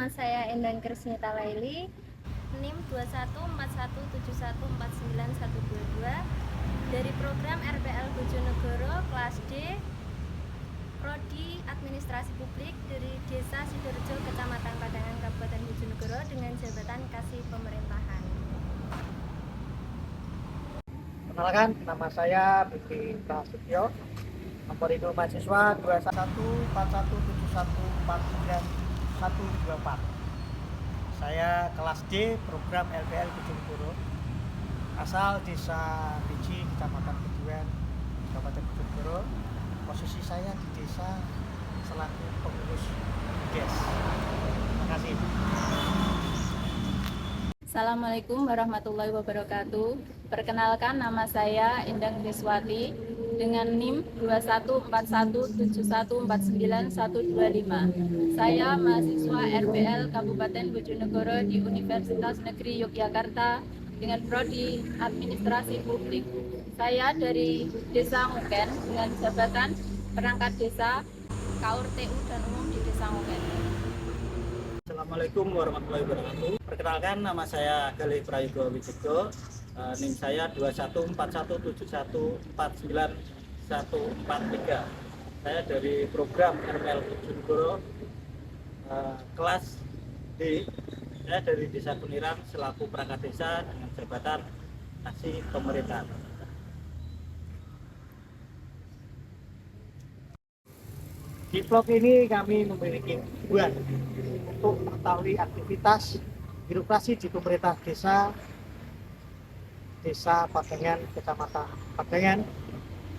nama saya Endang Krisnita Laili, NIM 21417149122 dari program RPL Bojonegoro kelas D, Prodi Administrasi Publik dari Desa Sidorejo, Kecamatan Padangan, Kabupaten Bojonegoro dengan jabatan Kasih Pemerintahan. Perkenalkan, nama saya Bibi Prasetyo, nomor induk mahasiswa 21417149124. Saya kelas D program LPL Bojonegoro, asal Desa Biji, Kecamatan Keduan, Kabupaten Bojonegoro. Posisi saya di desa selaku pengurus BUDES. Terima kasih. Assalamualaikum warahmatullahi wabarakatuh. Perkenalkan, nama saya Endang Kriswati dengan NIM 21417149125. Saya mahasiswa RPL Kabupaten Bojonegoro di Universitas Negeri Yogyakarta dengan Prodi Administrasi Publik. Saya dari Desa Nguken dengan jabatan perangkat desa, KUR TU dan umum di Desa Nguken. Assalamualaikum warahmatullahi wabarakatuh. Perkenalkan, nama saya Galih Prayogo Wijego, NIM saya 21417149143. Saya dari program RPL Bojonegoro, kelas D. Saya dari Desa Kuniran selaku perangkat desa dengan jabatan Kasih Pemerintahan. Di vlog ini kami memiliki tujuan untuk mengetahui aktivitas birokrasi di pemerintah desa Padangan, Kecamatan Padangan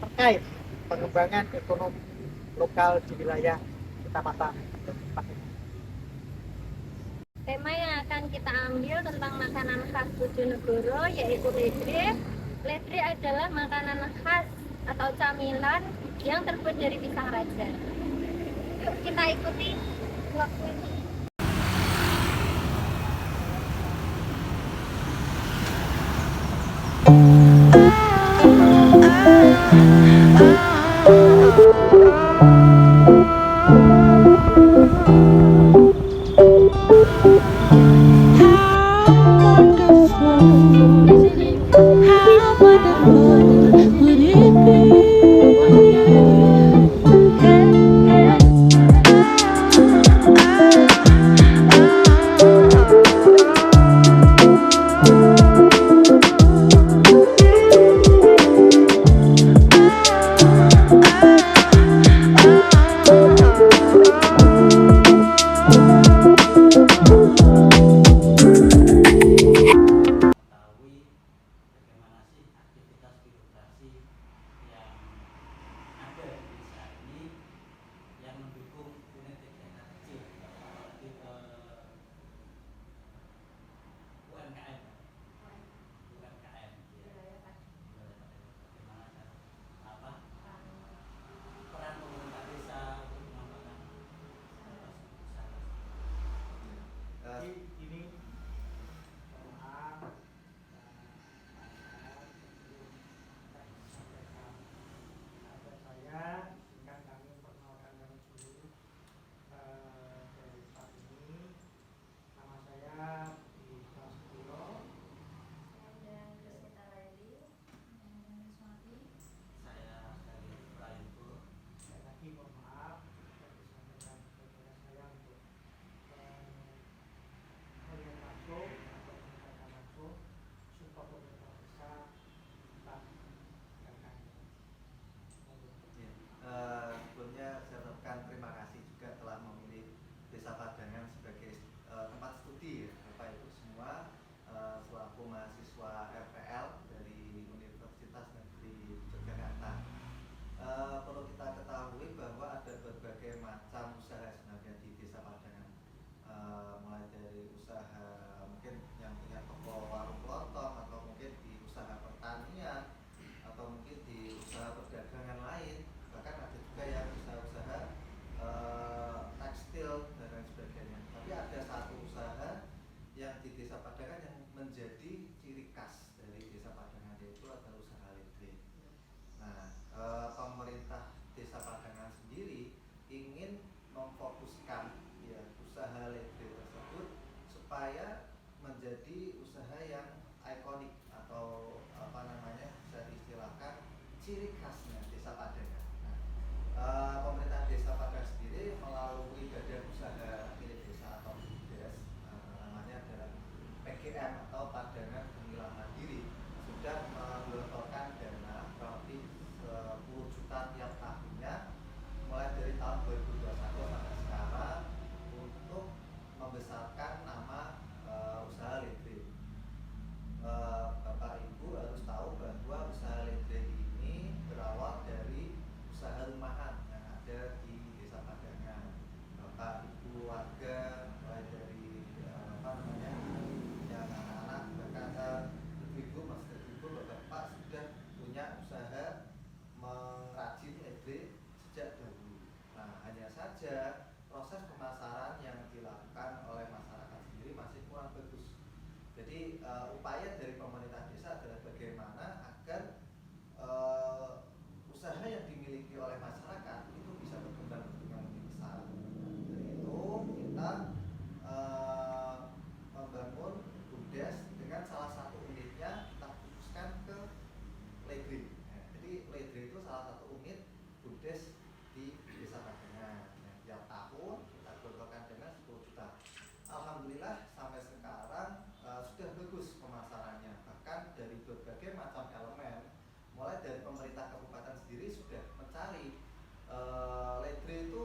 terkait pengembangan ekonomi lokal di wilayah Kecamatan Padangan. Tema yang akan kita ambil tentang makanan khas Bojonegoro yaitu ledre. Ledre adalah makanan khas atau camilan yang terbuat dari pisang raja. Yuk kita ikuti vlog ini. Sebelumnya saya ucapkan terima kasih juga telah memilih Desa Padangan sebagai tempat studi Bapak Ibu semua, selaku mahasiswa RPL dari Universitas Negeri Yogyakarta. Perlu kita ketahui bahwa ada berbagai macam usaha sebenarnya di Desa Padangan, mulai dari usaha mungkin yang punya toko warung kelontong, atau mungkin di usaha pertanian, atau mungkin di usaha perdagangan lain, bahkan ada juga yang usaha-usaha tekstil dan lain sebagainya. Tapi ada satu usaha yang di Desa Padangan yang menjadi ciri khas dari Desa Padangan, yaitu adalah usaha ledre. Nah, pemerintah Desa Padangan sendiri ingin memfokuskan ya usaha ledre tersebut ciri khasnya Desa Padangan. Pemerintah Desa Padangan sendiri melalui badan usaha milik desa atau BUMDes, namanya adalah PGM atau Padangan Gemilang Mandiri, sudah menggelontorkan dana kurang lebih 10 juta tiap tahunnya mulai dari tahun 2021 sampai sekarang untuk membesarkan nama usaha Ledre. Bapak Ibu harus tahu bahwa usaha Ledre ini berawal dari usaha rumahan yang ada di Desa Padangan. Bapak Ibu warga mulai dari yang anak-anak bahkan ibu bapak sudah punya usaha mengrajin Ledre sejak dahulu. Nah, hanya saja proses pemasaran yang dilakukan oleh masyarakat sendiri masih kurang bagus. Jadi upaya dari pemerintah desa adalah bagaimana agar usaha yang dimiliki oleh masyarakat itu bisa berkembang dengan lebih besar. Dari itu kita membangun BUMDes dengan salah satu unitnya kita fokuskan ke Ledre. Jadi Ledre itu salah satu unit BUMDes di Desa Padangan. Tiap tahun kita gelontorkan dengan 10 juta. Alhamdulillah sampai sekarang sudah bagus pemasarannya. Bahkan dari berbagai macam elemen, mulai dari pemerintah kabupaten sendiri sudah mencari Ledre itu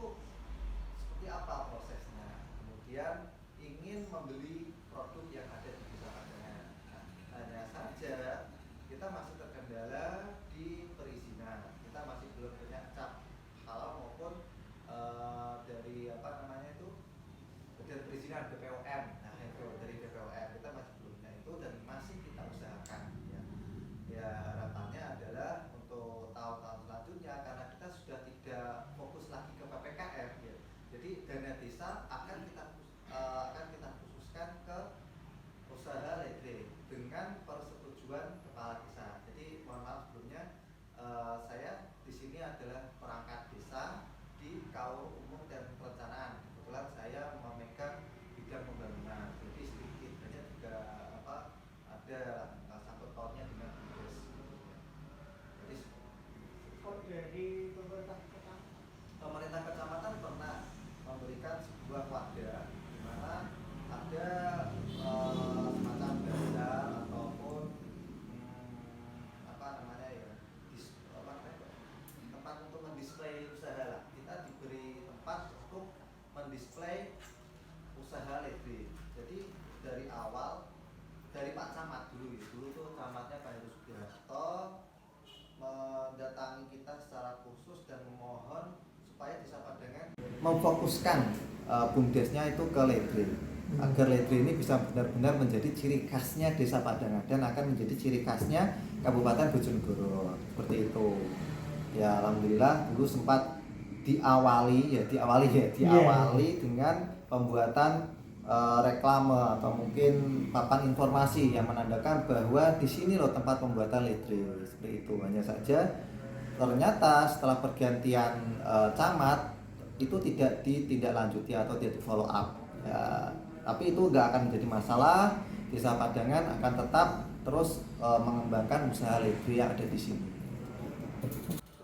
seperti apa prosesnya. Kemudian ingin membeli produk yang ada di Desa Padangan. Nah, hanya saja kita masih terkendala di perizinan. Kita masih belum punya cap halal maupun dari bagian perizinan BPOM. Nah, itu dari BPOM kita masih belum punya itu dan masih kita usahakan. Ya harapannya adalah untuk tahun-tahun selanjutnya karena kita sudah tidak fokus lagi ke PPKM ya. Jadi dana desa akan kita khususkan ke usaha Ledre dengan persetujuan kepala desa. Jadi mohon maaf sebelumnya saya di sini adalah perangkat desa di KUR Umum dan Perencanaan. Kebetulan saya memegang bidang pembangunan. Jadi sedikit banyak juga ada sangkut pautnya dengan BUMDes. Jadi dari pemerintah kecamatan pernah memberikan sebuah wadah di mana ada semacam bazar ataupun tempat untuk mendisplay usaha lah. Kita diberi tempat untuk mendisplay usaha Ledre. Jadi dari awal dari Pak Camat dulu tuh camatnya Pak Heru Sugiharto mendatangi kita secara khusus dan memohon supaya Desa Padangan memfokuskan BUMDesnya itu ke Ledre agar Ledre ini bisa benar-benar menjadi ciri khasnya Desa Padangan dan akan menjadi ciri khasnya Kabupaten Bojonegoro seperti itu. Ya alhamdulillah dulu sempat diawali dengan pembuatan reklame atau mungkin papan informasi yang menandakan bahwa di sini loh tempat pembuatan Ledre seperti itu. Hanya saja ternyata setelah pergantian camat itu tidak ditindaklanjuti atau tidak di follow up ya, tapi itu nggak akan menjadi masalah. Desa Padangan akan tetap terus mengembangkan usaha Ledre yang ada di sini.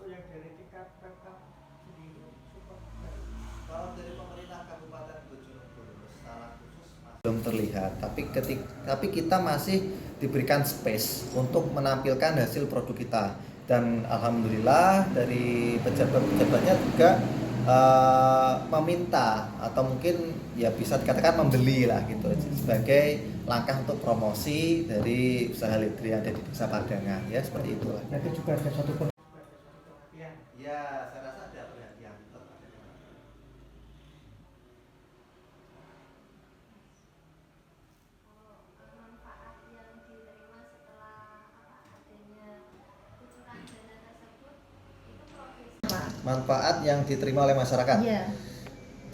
yang dari tingkat Pemkab sendiri support Kalau dari pemerintah Kabupaten Bojonegoro secara khusus belum terlihat, tapi kita masih diberikan space untuk menampilkan hasil produk kita dan alhamdulillah dari pejabat-pejabatnya juga meminta atau mungkin ya bisa dikatakan membeli lah gitu sebagai langkah untuk promosi dari usaha Ledre yang ada di Desa Padangan ya seperti itu. Jadi juga ada satu ya saya rasa ada perhatian. Manfaat yang diterima setelah adanya kucuran dana tersebut itu progres. Manfaat yang diterima oleh masyarakat. Iya.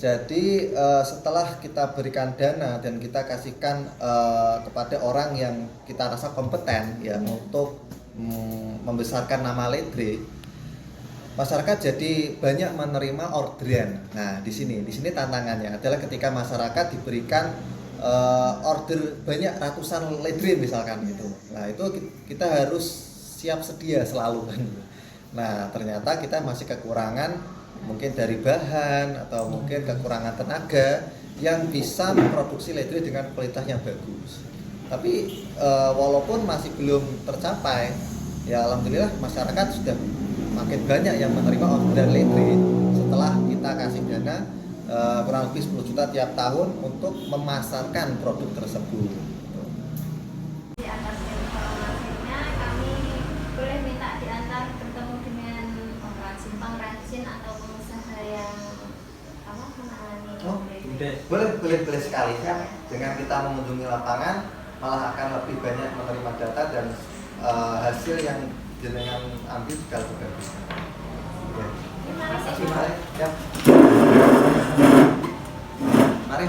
Jadi setelah kita berikan dana dan kita kasihkan kepada orang yang kita rasa kompeten ya untuk membesarkan nama Ledre, masyarakat jadi banyak menerima orderan. Nah, di sini tantangannya adalah ketika masyarakat diberikan order banyak ratusan Ledre misalkan gitu. Nah, itu kita harus siap sedia selalu kan. Nah, ternyata kita masih kekurangan mungkin dari bahan atau mungkin kekurangan tenaga yang bisa memproduksi listrik dengan kualitas yang bagus. Tapi walaupun masih belum tercapai, ya alhamdulillah masyarakat sudah makin banyak yang menerima orderan listrik setelah kita kasih dana kurang lebih 10 juta tiap tahun untuk memasarkan produk tersebut. Di atas informasinya kami boleh minta diantar bertemu dengan pengrajin atau pengusaha yang menangani. Oh, boleh sekali ya. Dengan kita mengunjungi lapangan, malah akan lebih banyak menerima data dan hasil yang jenengan ambil juga lebih bagus. Ya. Terima kasih. Mari, ya. Mari.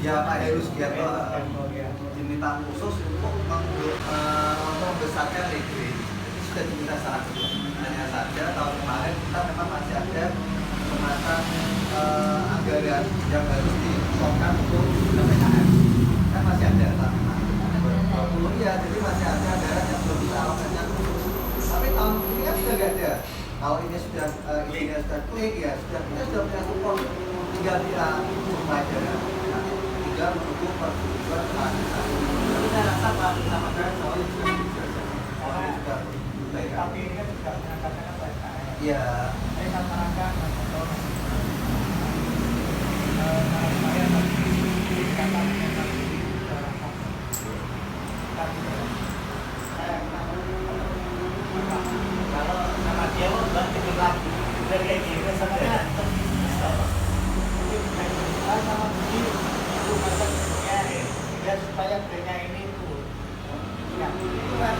Ya Pak Heru Sugiarto diminta khusus untuk membesarkan listrik. Ini sudah diminta secara khusus. Hanya saja tahun kemarin kita memang masih ada semacam anggaran yang harus dikeluarkan untuk PPKM. Kan masih ada ya, jadi masih ada anggaran yang belum bisa alokasikan khusus. Tapi tahun ini kan sudah nggak ada. Kalau ini sudah klik ya, kita sudah punya support. Tinggal kita pelajaran. Tinggal menunggu persetujuan kehabisan. Tapi saya rasa Pak sama saya soalnya sudah baik. Tapi ini kan juga mengatakan PPKM. Iya. Saya sampaikan atau saya nanti dikatakan kalau sama dia mau buat bikin lagi udah kayak gini sebenarnya sama begini itu maksudnya ya supaya brandnya ini tuh ya itu kan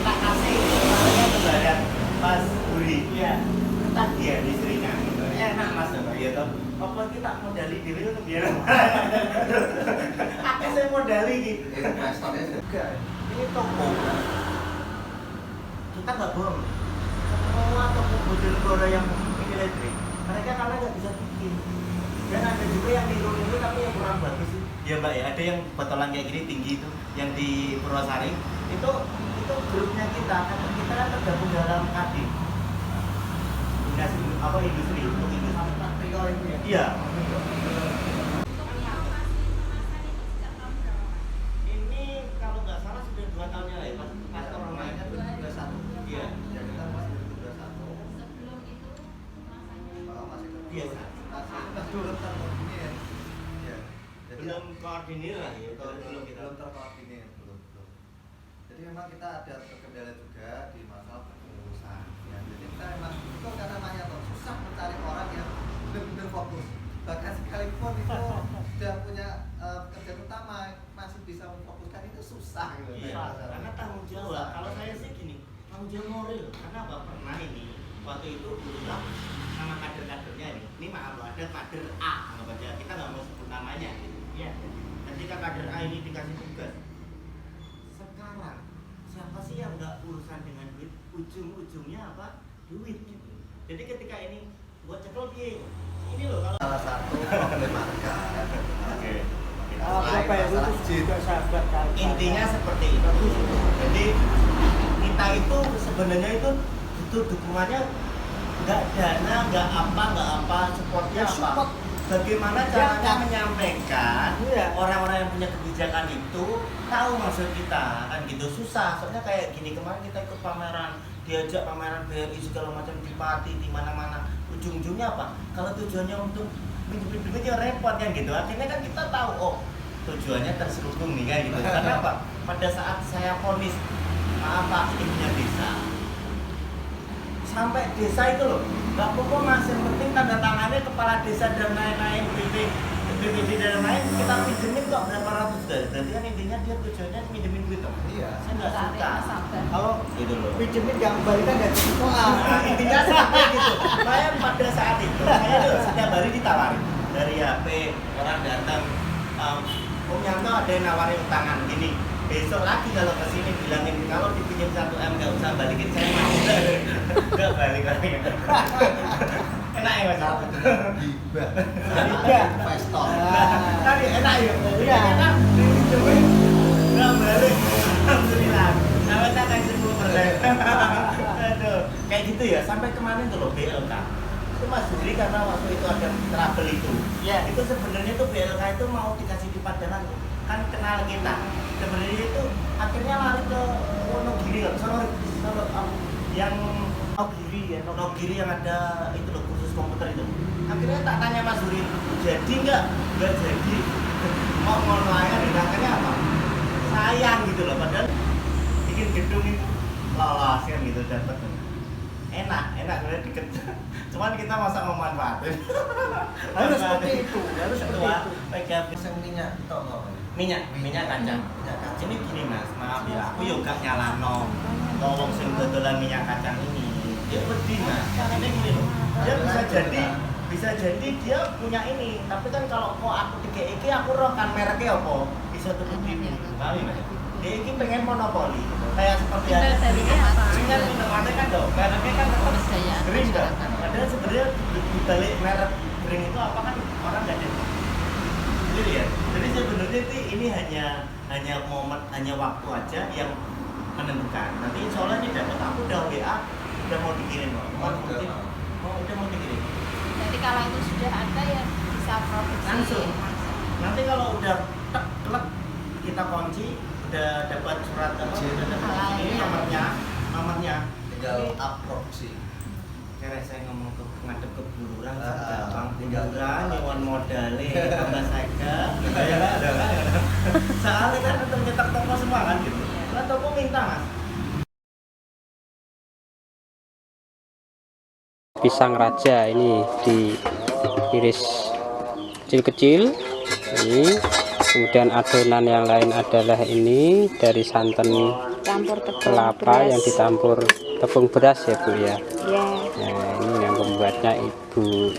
tak kasih namanya kebaran Mas Buri ya entah dia istrinya enak Mas ya toh apa kita modali diri itu biar aku saya modali gitu Investornya juga. ini toko kita nggak bohong semua toko Bojonegoro yang bikin listrik mereka karena nggak bisa bikin dan ada juga yang niru-niru tapi yang kurang bagus sih Ya Mbak ya, ada yang botolan kayak gini tinggi itu, yang di Purwosari. itu grupnya kita kan kita kan tergabung dalam Kadin dinas apa industri untuk industri iya ini kalau nggak salah sudah 2 tahun yang lalu pas coronanya 2021 iya Ya kita masih 2021. Sebelum itu masanya Masih biasa belum terkoordinir. Ya. Jadi belum koordinir lah ya kalau belum kita belum terkoordinir belum. Jadi memang kita ada kendala juga di masalah pengurusan. Ya, jadi kita memang itu karena namanya tuh susah mencari orang yang benar-benar fokus. Bahkan sekalipun itu sudah punya pekerjaan utama masih bisa memfokuskan itu susah gitu. Iya, karena tanggung jawab. Kalau saya sih gini, tanggung jawab moral. Karena apa pernah ini waktu itu berulang nama kader-kadernya ini maaf loh, ada kader A, anggap aja kita nggak mau sebut namanya. Iya. Ketika kader A ini dikasih tugas, sekarang siapa sih yang nggak urusan dengan duit? Ujung-ujungnya apa? Duit gitu. Jadi ketika ini buat cekel piye? Ini loh kalau Salah satu problematika. Oke. apa ya itu juga sahabat kan. Intinya seperti itu. Jadi kita itu sebenarnya itu butuh dukungannya nggak dana, nggak apa, supportnya Ya, apa? support. Bagaimana Ya, caranya kan. menyampaikan Iya. orang-orang yang punya kebijakan itu tahu maksud kita, kan gitu. Susah, soalnya kayak gini, kemarin kita ikut pameran, diajak pameran BRI segala macam di Pati, di mana-mana, ujung-ujungnya apa? Kalau tujuannya untuk duit ya repot kan gitu. Akhirnya kan kita tahu, oh tujuannya terselubung nih kan gitu. Karena apa? Pada saat saya vonis, maaf Pak, ini punya desa, sampai desa itu loh, nggak apa-apa Mas, yang penting tanda tangannya kepala desa dan lain-lain, BPD dan lain-lain, kita pinjemin kok berapa ratus juta. Berarti kan intinya dia tujuannya minjemin duit dong. Iya. Saya nggak suka. Kalau Gitu loh. pinjemin yang kembalikan dari soal. Nah, intinya seperti gitu. Saya pada saat itu, saya tuh setiap hari ditawarin dari HP, orang datang, Om Yanto ada yang nawarin utangan gini. Besok lagi kalau kesini bilangin kalau dipinjam 1 M nggak usah balikin, saya mau. Nggak balik lagi. Enak ya Mas? Hibah. Hibah. Investor. Tapi enak ya. Iya. Enak. Dipinjemin nggak balik. Alhamdulillah. Sampai saya kasih 10%. Aduh, kayak gitu ya. Sampai kemarin tuh loh BLK. Itu Mas Juli karena waktu itu ada trouble itu. Iya. Itu sebenarnya tuh BLK itu mau dikasih di Padang kan kenal kita. Sebenarnya itu akhirnya lari ke Wonogiri loh. Yang Wonogiri yang ada itu loh kursus komputer itu. Akhirnya tak tanya Mas Juli, jadi nggak jadi. Mau ngono-ngono dan akhirnya apa? Sayang gitu loh, padahal bikin gedung itu lolos kan gitu dapat. Enak sebenarnya dikejar. Cuman kita masa memanfaatin. Harus seperti itu, harus seperti Ketua itu. PKB Yang minyak tok nggak? minyak kaca. Minyak kaca. Ini gini Mas, maaf ya, aku juga nyalano. Tolong sing dodolan minyak kacang ini. Dia pedih Mas. Ini gini loh. Dia bisa jadi dia punya ini, tapi kan kalau kok aku iki aku roh kan mereknya apa? Bisa tutup ini. Paham ya, Mas? Dia ini pengen monopoli. Kayak seperti Kita dari apa? Ini kan minumannya kan dong, mereknya kan tetap green kan. Padahal sebenarnya di balik merek green itu apa kan orang nggak ada. Jadi ya, jadi sebenarnya ini hanya momen, hanya waktu aja yang menentukan. Nanti insya Allah ini dapat, aku udah WA, udah mau dikirim loh. Udah mau dikirim. Jadi kalau itu sudah ada ya bisa produksi Langsung. Nanti kalau udah tek klek kita kunci, udah dapat surat apa? Udah dapat ini nomornya. Tinggal upload sih. Karena saya ngomong ke ngadep ke bururan, Ah, bang tinggal bururan, nyewon modalnya, tambah saya ada kan? Soalnya kan untuk nyetak toko semua kan gitu. Kan toko minta Mas. Pisang raja ini diiris kecil-kecil ini, kemudian adonan yang lain adalah ini dari santan campur tepung kelapa yang dicampur tepung beras ya Bu ya. ya Nah, ini yang membuatnya Ibu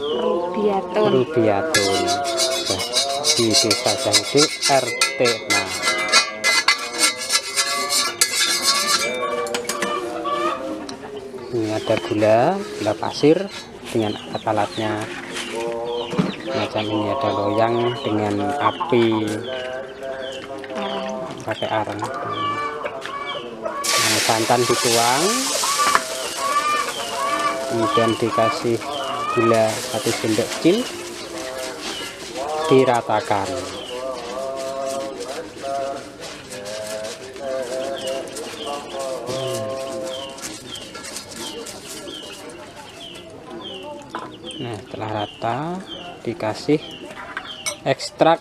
Rubiatun. Rubiatun nah, di Desa Jangde RT 6. Ini ada gula pasir dengan alat-alatnya macam ini, ada loyang dengan api pakai arang. Nah, santan dituang, kemudian dikasih gula 1 sendok kecil, diratakan. Nah, setelah rata dikasih ekstrak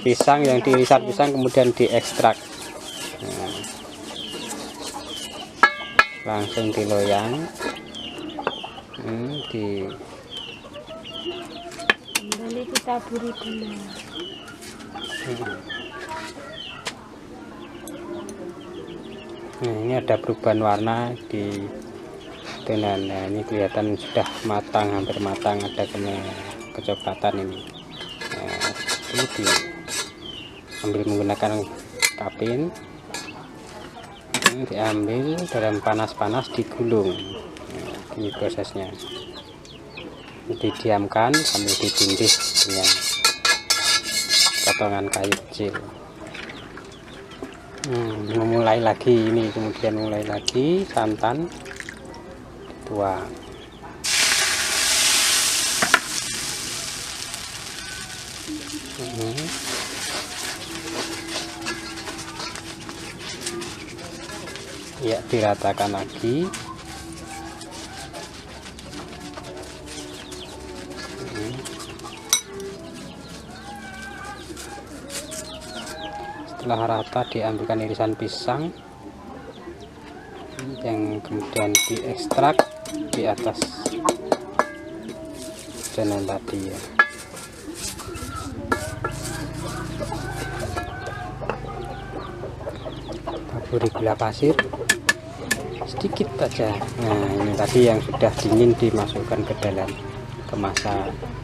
pisang yang diirisat pisang kemudian diekstrak. Nah, langsung diloyang, Kembali ditaburi gula. Nah, ini ada perubahan warna di adonan. Nah, ini kelihatan sudah matang, hampir matang, ada kecoklatan ini. Nah, ini diambil menggunakan kapin, ini diambil dalam panas-panas digulung. Nah, ini prosesnya. Didiamkan sambil ditindih dengan potongan kayu kecil. Memulai lagi ini, kemudian mulai lagi santan tuang. Ya, diratakan lagi. Setelah rata, diambilkan irisan pisang yang kemudian diekstrak di atas adonan tadi ya. Taburi gula pasir sedikit saja. Nah, ini tadi yang sudah dingin dimasukkan ke dalam kemasan.